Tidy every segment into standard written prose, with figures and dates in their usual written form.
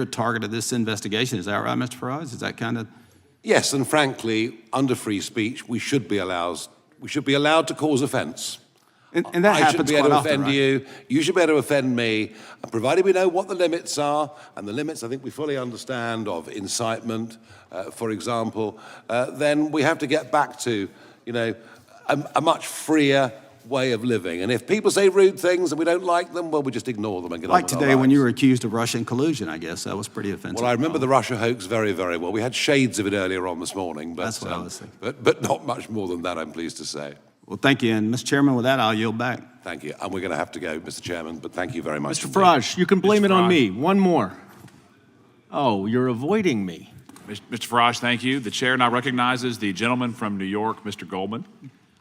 a target of this investigation. Is that right, Mr. Farage? Is that kind of... Yes, and frankly, under free speech, we should be allowed to cause offence. And that I should be able to offend right? you, you should be able to offend me, and provided we know what the limits are, and the limits I think we fully understand of incitement, for example, then we have to get back to, you know, a much freer way of living. And if people say rude things and we don't like them, well, we just ignore them and get on with our lives. Like today when you were accused of Russian collusion, I guess. That was pretty offensive. Well, I remember the Russia hoax very, very well. We had shades of it earlier on this morning. But, that's what I was thinking. But not much more than that, I'm pleased to say. Well, thank you. And, Mr. Chairman, with that, I'll yield back. Thank you. And we're going to have to go, Mr. Chairman, but thank you very much. Mr. Farage, you can blame it on me. One more. Oh, you're avoiding me. Mr. Farage, thank you. The chair now recognizes the gentleman from New York, Mr. Goldman.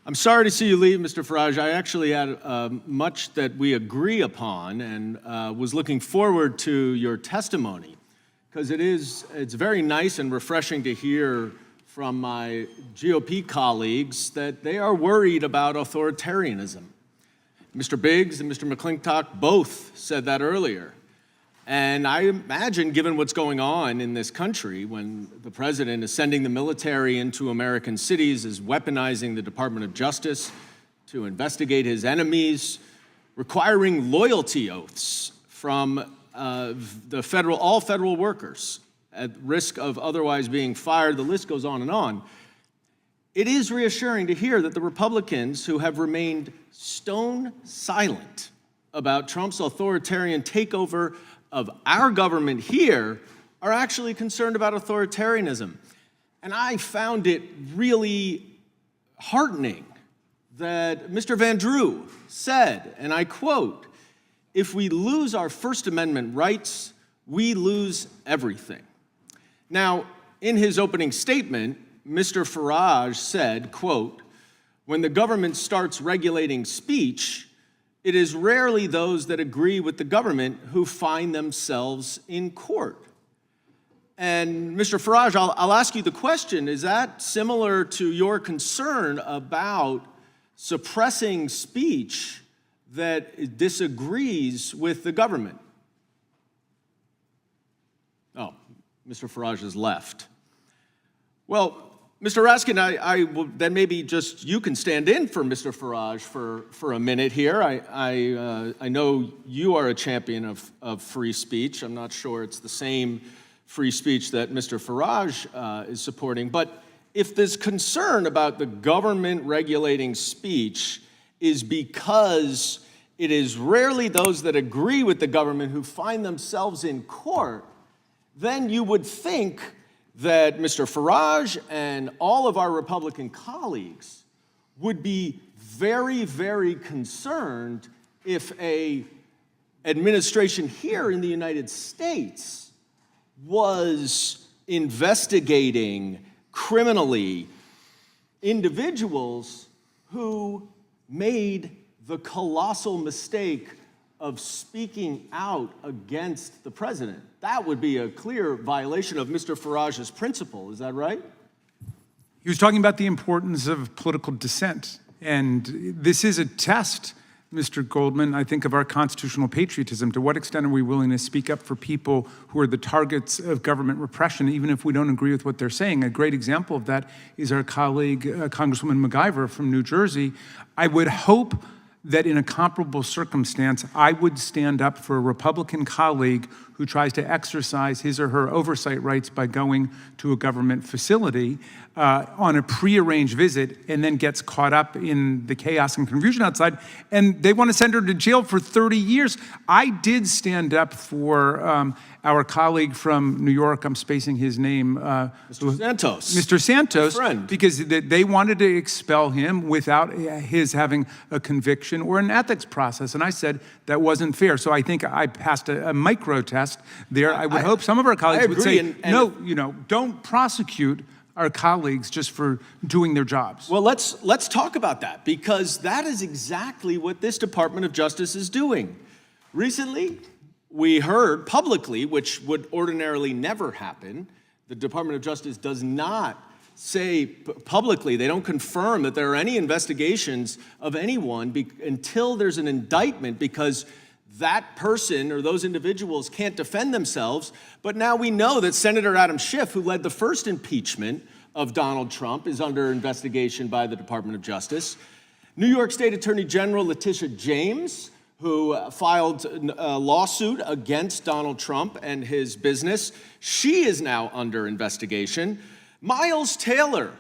I'm sorry to see you leave, Mr. Farage. I actually had much that we agree upon and was looking forward to your testimony because it's very nice and refreshing to hear from my GOP colleagues that they are worried about authoritarianism. Mr. Biggs and Mr. McClintock both said that earlier. And I imagine, given what's going on in this country, when the president is sending the military into American cities, is weaponizing the Department of Justice to investigate his enemies, requiring loyalty oaths from all federal workers at risk of otherwise being fired, the list goes on and on. It is reassuring to hear that the Republicans who have remained stone silent about Trump's authoritarian takeover of our government here are actually concerned about authoritarianism. And I found it really heartening that Mr. Van Drew said, and I quote, "If we lose our First Amendment rights, we lose everything." Now, in his opening statement, Mr. Farage said, quote, "When the government starts regulating speech, it is rarely those that agree with the government who find themselves in court." And Mr. Farage, I'll ask you the question, is that similar to your concern about suppressing speech that disagrees with the government? Oh, Mr. Farage has left. Well, Mr. Raskin, I will then maybe just you can stand in for Mr. Farage for a minute here. I know you are a champion of free speech. I'm not sure it's the same free speech that Mr. Farage is supporting. But if this concern about the government regulating speech is because it is rarely those that agree with the government who find themselves in court, then you would think that Mr. Farage and all of our Republican colleagues would be very, very concerned if an administration here in the United States was investigating criminally individuals who made the colossal mistake of speaking out against the president. That would be a clear violation of Mr. Farage's principle. Is that right? He was talking about the importance of political dissent. And this is a test, Mr. Goldman, I think, of our constitutional patriotism. To what extent are we willing to speak up for people who are the targets of government repression, even if we don't agree with what they're saying? A great example of that is our colleague, Congresswoman MacIver from New Jersey. I would hope that in a comparable circumstance, I would stand up for a Republican colleague who tries to exercise his or her oversight rights by going to a government facility on a prearranged visit and then gets caught up in the chaos and confusion outside, and they want to send her to jail for 30 years. I did stand up for our colleague from New York, I'm spacing his name. Mr. Santos. Mr. Santos, friend. Because they wanted to expel him without his having a conviction or an ethics process, and I said that wasn't fair. So I think I passed a micro test there. I would hope some of our colleagues would say, no, don't prosecute our colleagues just for doing their jobs. Well, let's talk about that, because that is exactly what this Department of Justice is doing. Recently, we heard publicly, which would ordinarily never happen, the Department of Justice does not say publicly, they don't confirm that there are any investigations of anyone until there's an indictment, because that person or those individuals can't defend themselves. But now we know that Senator Adam Schiff, who led the first impeachment of Donald Trump, is under investigation by the Department of Justice. New York State Attorney General Letitia James, who filed a lawsuit against Donald Trump and his business, she is now under investigation. Miles Taylor,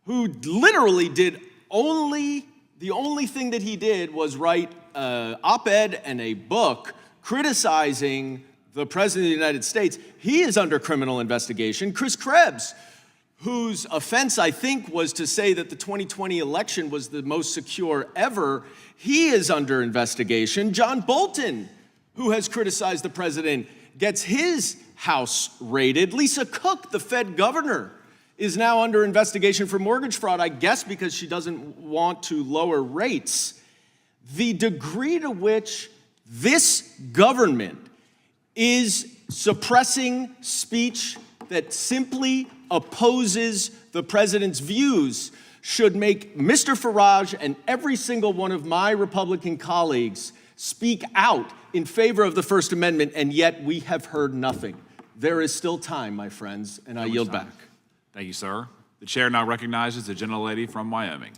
who literally did the only thing that he did was write an op-ed and a book criticizing the President of the United States. He is under criminal investigation. Chris Krebs, whose offense, I think, was to say that the 2020 election was the most secure ever, he is under investigation. John Bolton, who has criticized the president, gets his house raided. Lisa Cook, the Fed governor, is now under investigation for mortgage fraud, I guess because she doesn't want to lower rates. The degree to which this government is suppressing speech that simply opposes the president's views should make Mr. Farage and every single one of my Republican colleagues speak out in favor of the First Amendment, and yet we have heard nothing. There is still time, my friends, and I yield back. Thank you, sir. The chair now recognizes the gentlelady from Wyoming.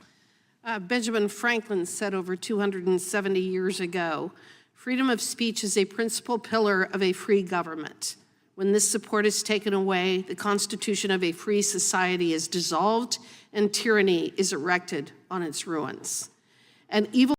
Benjamin Franklin said over 270 years ago, freedom of speech is a principal pillar of a free government. When this support is taken away, the constitution of a free society is dissolved and tyranny is erected on its ruins. And evil